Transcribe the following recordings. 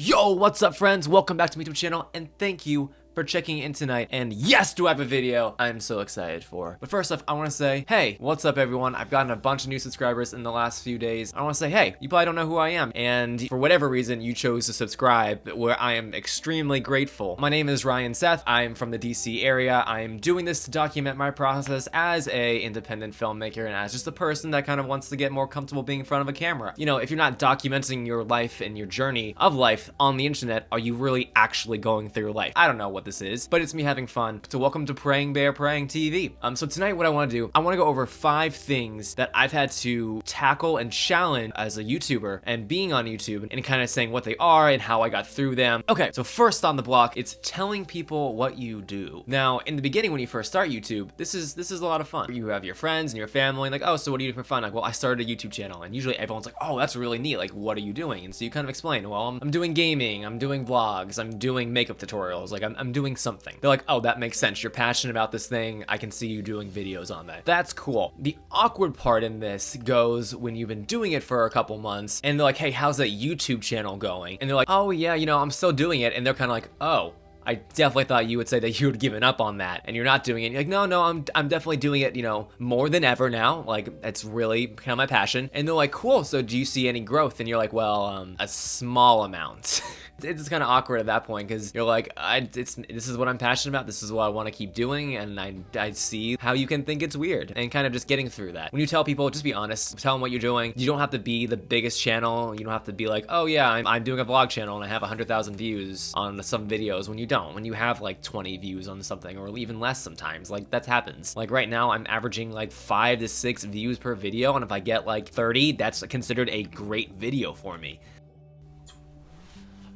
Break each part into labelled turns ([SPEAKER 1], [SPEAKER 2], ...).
[SPEAKER 1] Yo, what's up friends? Welcome back to my YouTube channel and thank you for checking in tonight. And yes, do I have a video I'm so excited for. But first off, I want to say, hey, what's up everyone? I've gotten a bunch of new subscribers in the last few days. I want to say, hey, you probably don't know who I am. And for whatever reason, you chose to subscribe, where I am extremely grateful. My name is Ryan Seth. I'm from the DC area. I am doing this to document my process as a independent filmmaker and as just a person that kind of wants to get more comfortable being in front of a camera. You know, if you're not documenting your life and your journey of life on the internet, are you really actually going through life? I don't know what this is, but it's me having fun. So welcome to Praying Bear Praying TV. So tonight what I want to do, I want to go over 5 things that I've had to tackle and challenge as a YouTuber and being on YouTube and kind of saying what they are and how I got through them. Okay, so first on the block, it's telling people what you do. Now, in the beginning when you first start YouTube, this is a lot of fun. You have your friends and your family like, oh, so what do you do for fun? Like, well, I started a YouTube channel, and usually everyone's like, oh, that's really neat. Like, what are you doing? And so you kind of explain, well, I'm doing gaming, I'm doing vlogs, I'm doing makeup tutorials, like I'm doing something. They're like, oh, that makes sense. You're passionate about this thing. I can see you doing videos on that. That's cool. The awkward part in this goes when you've been doing it for a couple months and they're like, hey, how's that YouTube channel going? And they're like, oh yeah, you know, I'm still doing it. And they're kind of like, oh, I definitely thought you would say that you had given up on that and you're not doing it. And you're like, no, I'm definitely doing it, you know, more than ever now. Like, it's really kind of my passion. And they're like, cool, so do you see any growth? And you're like, well, a small amount. It's kind of awkward at that point because you're like, this is what I'm passionate about. This is what I want to keep doing. And I see how you can think it's weird and kind of just getting through that. When you tell people, just be honest, tell them what you're doing. You don't have to be the biggest channel. You don't have to be like, oh yeah, I'm doing a vlog channel and I have 100,000 views on some videos, when you don't. When you have like 20 views on something or even less sometimes, like that happens. Like right now I'm averaging like 5 to 6 views per video. And if I get like 30, that's considered a great video for me.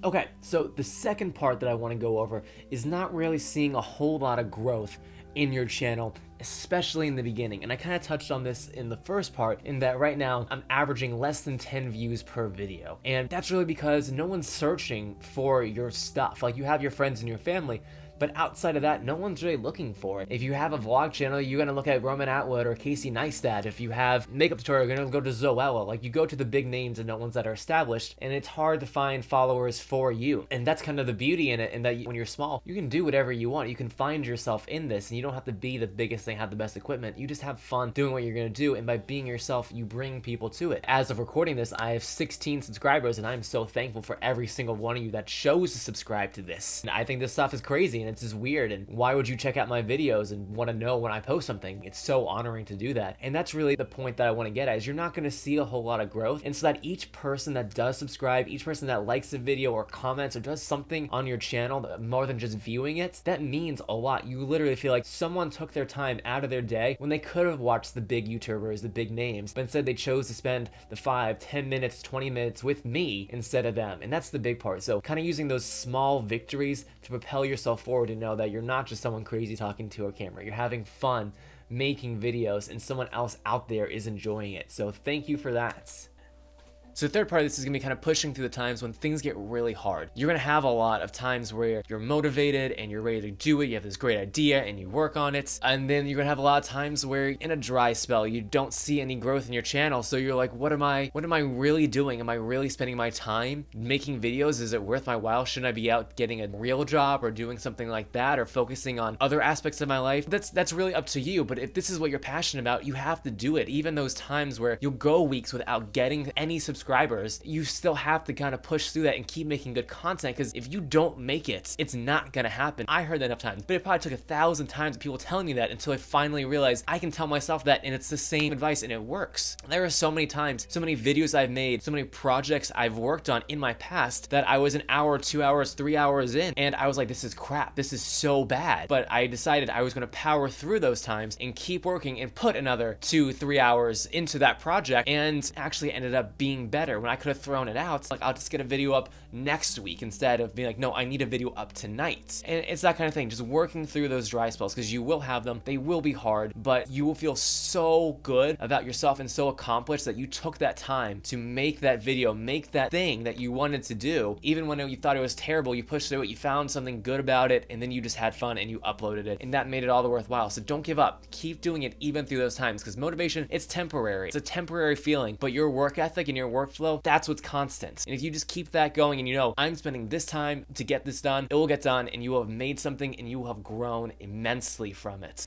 [SPEAKER 1] Okay, so the second part that I want to go over is not really seeing a whole lot of growth in your channel, especially in the beginning. And I kind of touched on this in the first part, in that right now I'm averaging less than 10 views per video. And that's really because no one's searching for your stuff. Like, you have your friends and your family, but outside of that, no one's really looking for it. If you have a vlog channel, you're gonna look at Roman Atwood or Casey Neistat. If you have makeup tutorial, you're gonna go to Zoella. Like, you go to the big names and no ones that are established, and it's hard to find followers for you. And that's kind of the beauty in it, in that when you're small, you can do whatever you want. You can find yourself in this, and you don't have to be the biggest thing, have the best equipment. You just have fun doing what you're gonna do, and by being yourself, you bring people to it. As of recording this, I have 16 subscribers, and I'm so thankful for every single one of you that chose to subscribe to this. And I think this stuff is crazy, and it's just weird, and why would you check out my videos and want to know when I post something? It's so honoring to do that. And that's really the point that I want to get at, is you're not going to see a whole lot of growth. And so that each person that does subscribe, each person that likes a video or comments or does something on your channel more than just viewing it, that means a lot. You literally feel like someone took their time out of their day when they could have watched the big YouTubers, the big names, but instead they chose to spend the 5, 10 minutes, 20 minutes with me instead of them. And that's the big part. So kind of using those small victories to propel yourself forward and know that you're not just someone crazy talking to a camera. You're having fun making videos and someone else out there is enjoying it. So thank you for that. So the third part of this is going to be kind of pushing through the times when things get really hard. You're going to have a lot of times where you're motivated and you're ready to do it. You have this great idea and you work on it. And then you're going to have a lot of times where in a dry spell, you don't see any growth in your channel. So you're like, what am I really doing? Am I really spending my time making videos? Is it worth my while? Shouldn't I be out getting a real job or doing something like that, or focusing on other aspects of my life? That's really up to you. But if this is what you're passionate about, you have to do it. Even those times where you'll go weeks without getting any subscribers, you still have to kind of push through that and keep making good content, because if you don't make it, it's not gonna happen. I heard that enough times, but it probably took 1,000 times of people telling me that until I finally realized I can tell myself that, and it's the same advice and it works. There are so many times, so many videos I've made, so many projects I've worked on in my past that I was an hour, 2 hours, 3 hours in, and I was like, this is crap, this is so bad. But I decided I was gonna power through those times and keep working and put another 2-3 hours into that project, and actually ended up being better. When I could have thrown it out, like, I'll just get a video up next week instead of being like, no, I need a video up tonight. And it's that kind of thing, just working through those dry spells, because you will have them. They will be hard, but you will feel so good about yourself and so accomplished that you took that time to make that video, make that thing that you wanted to do. Even when you thought it was terrible, you pushed through it, you found something good about it, and then you just had fun and you uploaded it, and that made it all the worthwhile. So don't give up. Keep doing it even through those times, because motivation, it's temporary. It's a temporary feeling, but your work ethic and your work workflow, that's what's constant. And if you just keep that going and you know, I'm spending this time to get this done, it will get done and you will have made something and you will have grown immensely from it.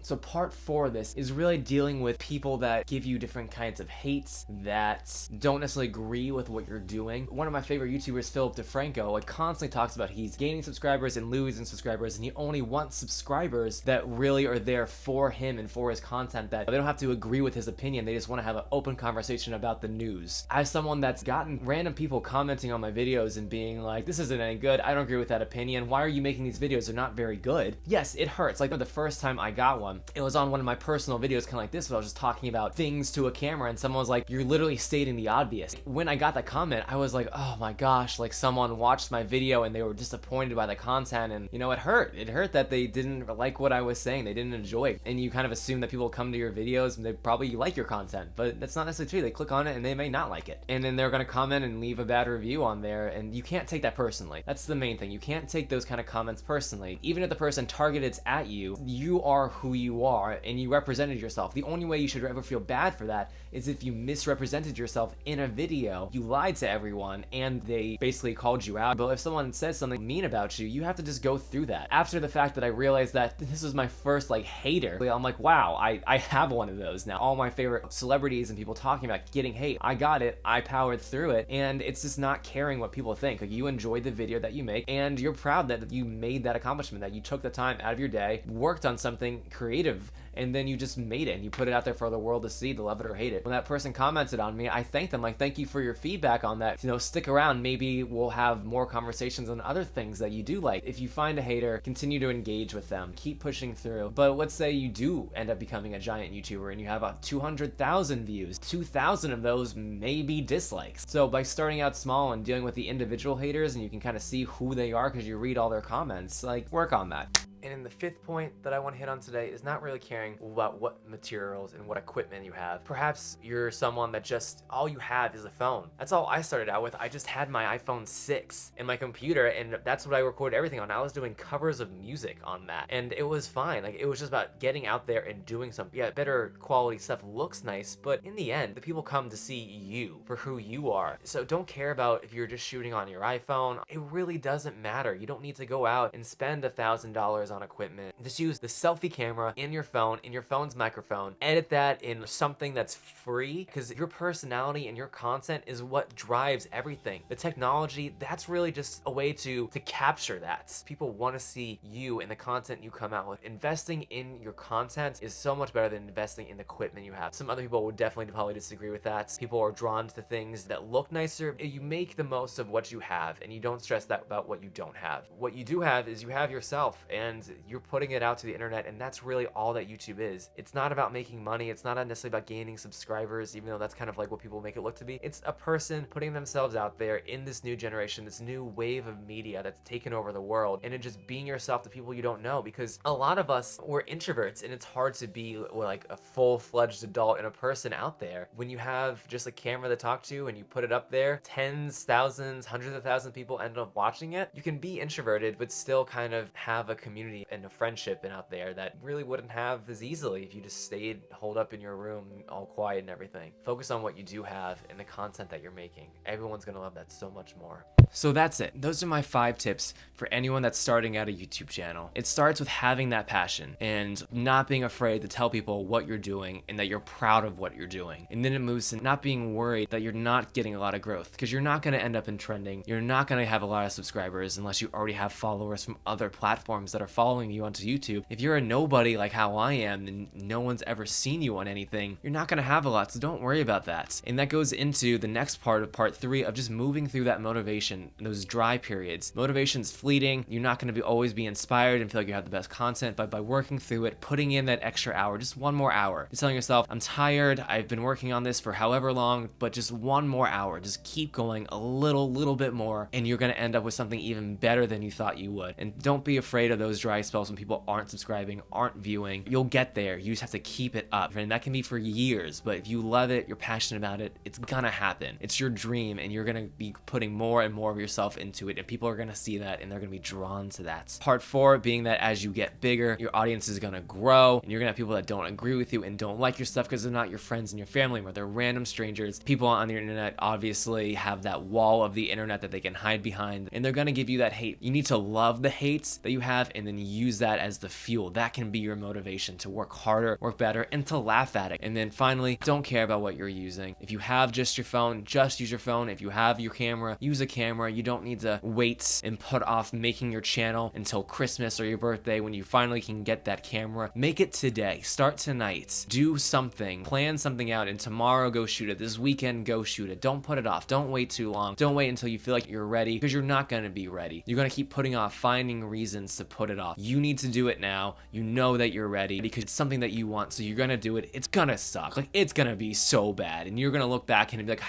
[SPEAKER 1] So part 4 of this is really dealing with people that give you different kinds of hates, that don't necessarily agree with what you're doing. One of my favorite YouTubers, Philip DeFranco, constantly talks about he's gaining subscribers and losing subscribers, and he only wants subscribers that really are there for him and for his content, that they don't have to agree with his opinion, they just want to have an open conversation about the news. As someone that's gotten random people commenting on my videos and being like, this isn't any good, I don't agree with that opinion, why are you making these videos, they're not very good. Yes, it hurts. Like the first time I got one, it was on one of my personal videos, kind of like this, but I was just talking about things to a camera and someone was like, you're literally stating the obvious. When I got that comment, I was like, oh my gosh, like someone watched my video and they were disappointed by the content, and you know, it hurt. It hurt that they didn't like what I was saying, they didn't enjoy it. And you kind of assume that people come to your videos and they probably like your content, but that's not necessarily true. They click on it and they may not like it. And then they're gonna comment and leave a bad review on there, and you can't take that personally. That's the main thing. You can't take those kind of comments personally. Even if the person targeted at you, you are who you are and you represented yourself. The only way you should ever feel bad for that is if you misrepresented yourself in a video, you lied to everyone and they basically called you out. But if someone says something mean about you, you have to just go through that. After the fact that I realized that this was my first hater, I'm like, wow, I have one of those now. All my favorite celebrities and people talking about getting hate, I got it, I powered through it, and it's just not caring what people think. Like, you enjoyed the video that you make and you're proud that you made that accomplishment, that you took the time out of your day, worked on something creative, and then you just made it and you put it out there for the world to see, to love it or hate it. When that person commented on me, I thanked them, like, thank you for your feedback on that. You know, stick around, maybe we'll have more conversations on other things that you do like. If you find a hater, continue to engage with them, keep pushing through. But let's say you do end up becoming a giant YouTuber and you have 200,000 views, 2,000 of those may be dislikes. So by starting out small and dealing with the individual haters, and you can kind of see who they are because you read all their comments, like, work on that. And in the 5th point that I want to hit on today is not really caring about what materials and what equipment you have. Perhaps you're someone that just, all you have is a phone. That's all I started out with. I just had my iPhone 6 and my computer, and that's what I recorded everything on. I was doing covers of music on that, and it was fine. Like, it was just about getting out there and doing something. Yeah, better quality stuff looks nice, but in the end, the people come to see you for who you are. So don't care about if you're just shooting on your iPhone. It really doesn't matter. You don't need to go out and spend $1,000 on equipment. Just use the selfie camera in your phone, in your phone's microphone, edit that in something that's free, because your personality and your content is what drives everything. The technology, that's really just a way to capture that. People want to see you and the content you come out with. Investing in your content is so much better than investing in the equipment you have. Some other people would definitely probably disagree with that. People are drawn to things that look nicer. You make the most of what you have and you don't stress that about what you don't have. What you do have is you have yourself, and you're putting it out to the internet, and that's really all that YouTube is. It's not about making money. It's not necessarily about gaining subscribers, even though that's kind of like what people make it look to be. It's a person putting themselves out there in this new generation, this new wave of media that's taken over the world, and then just being yourself to people you don't know, because a lot of us, we're introverts, and it's hard to be like a full-fledged adult and a person out there. When you have just a camera to talk to and you put it up there, tens, thousands, hundreds of thousands of people end up watching it. You can be introverted, but still kind of have a community and a friendship and out there that really wouldn't have as easily if you just stayed holed up in your room all quiet and everything. Focus on what you do have and the content that you're making. Everyone's gonna love that so much more. So that's it. Those are my 5 tips for anyone that's starting out a YouTube channel. It starts with having that passion and not being afraid to tell people what you're doing and that you're proud of what you're doing. And then it moves to not being worried that you're not getting a lot of growth, because you're not gonna end up in trending. You're not gonna have a lot of subscribers unless you already have followers from other platforms that are following you onto YouTube. If you're a nobody like how I am and no one's ever seen you on anything, you're not gonna have a lot, so don't worry about that. And that goes into the next part of part 3 of just moving through that motivation, those dry periods. Motivation's fleeting. You're not gonna always be inspired and feel like you have the best content, but by working through it, putting in that extra hour, just one more hour, just telling yourself, I'm tired, I've been working on this for however long, but just one more hour, just keep going a little bit more, and you're gonna end up with something even better than you thought you would. And don't be afraid of those dry spells when people aren't subscribing, aren't viewing. You'll get there. You just have to keep it up. And that can be for years, but if you love it, you're passionate about it, it's gonna happen. It's your dream, and you're gonna be putting more and more of yourself into it, and people are gonna see that, and they're gonna be drawn to that. Part 4 being that as you get bigger, your audience is gonna grow, and you're gonna have people that don't agree with you and don't like your stuff because they're not your friends and your family, but they're random strangers. People on the internet obviously have that wall of the internet that they can hide behind, and they're gonna give you that hate. You need to love the hate that you have and then use that as the fuel. That can be your motivation to work harder, work better, and to laugh at it. And then finally, don't care about what you're using. If you have just your phone, just use your phone. If you have your camera, use a camera. You don't need to wait and put off making your channel until Christmas or your birthday when you finally can get that camera. Make it today. Start tonight. Do something. Plan something out, and tomorrow go shoot it. This weekend go shoot it. Don't put it off. Don't wait too long. Don't wait until you feel like you're ready, because you're not going to be ready. You're going to keep putting off, finding reasons to put it off. You need to do it now. You know that you're ready because it's something that you want, so you're going to do it. It's going to suck. Like, it's going to be so bad, and you're going to look back and be like,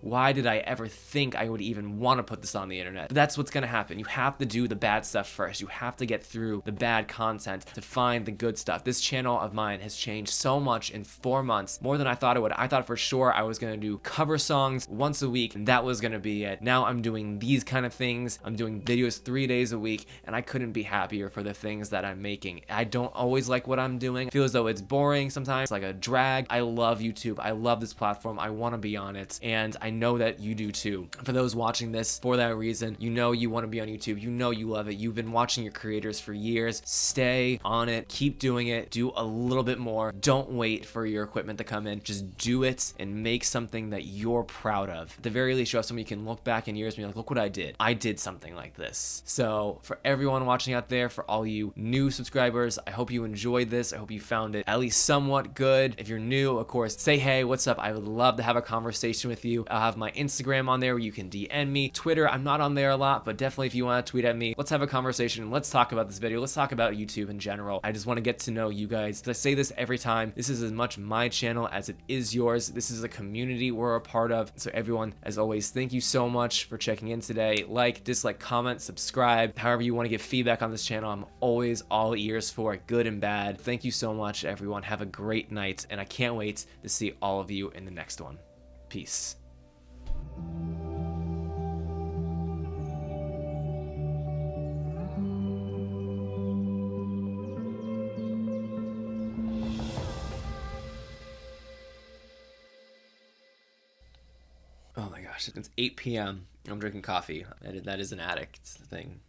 [SPEAKER 1] why did I ever think I would even want to put this on the internet? But that's what's going to happen. You have to do the bad stuff first. You have to get through the bad content to find the good stuff. This channel of mine has changed so much in 4 months, more than I thought it would. I thought for sure I was going to do cover songs once a week, and that was going to be it. Now I'm doing these kind of things. I'm doing videos 3 days a week, and I couldn't be happier for the things that I'm making. I don't always like what I'm doing. I feel as though it's boring sometimes, like a drag. I love YouTube. I love this platform. I want to be on it, and I know that you do too. For those watching this for that reason, you know you want to be on YouTube. You know you love it. You've been watching your creators for years. Stay on it. Keep doing it. Do a little bit more. Don't wait for your equipment to come in. Just do it and make something that you're proud of. At the very least, you have something you can look back in years and be like, look what I did. I did something like this. So for everyone watching out there, for all you new subscribers, I hope you enjoyed this. I hope you found it at least somewhat good. If you're new, of course, say hey, what's up? I would love to have a conversation with you. I'll have my Instagram on there where you can DM me. Twitter, I'm not on there a lot, but definitely if you want to tweet at me, let's have a conversation. Let's talk about this video. Let's talk about YouTube in general. I just want to get to know you guys. I say this every time. This is as much my channel as it is yours. This is a community we're a part of. So everyone, as always, thank you so much for checking in today. Like, dislike, comment, subscribe, however you want to give feedback on this channel. I'm always all ears for it, good and bad. Thank you so much, everyone. Have a great night, and I can't wait to see all of you in the next one. Peace. Oh my gosh, it's 8 p.m. I'm drinking coffee. That is an addict thing.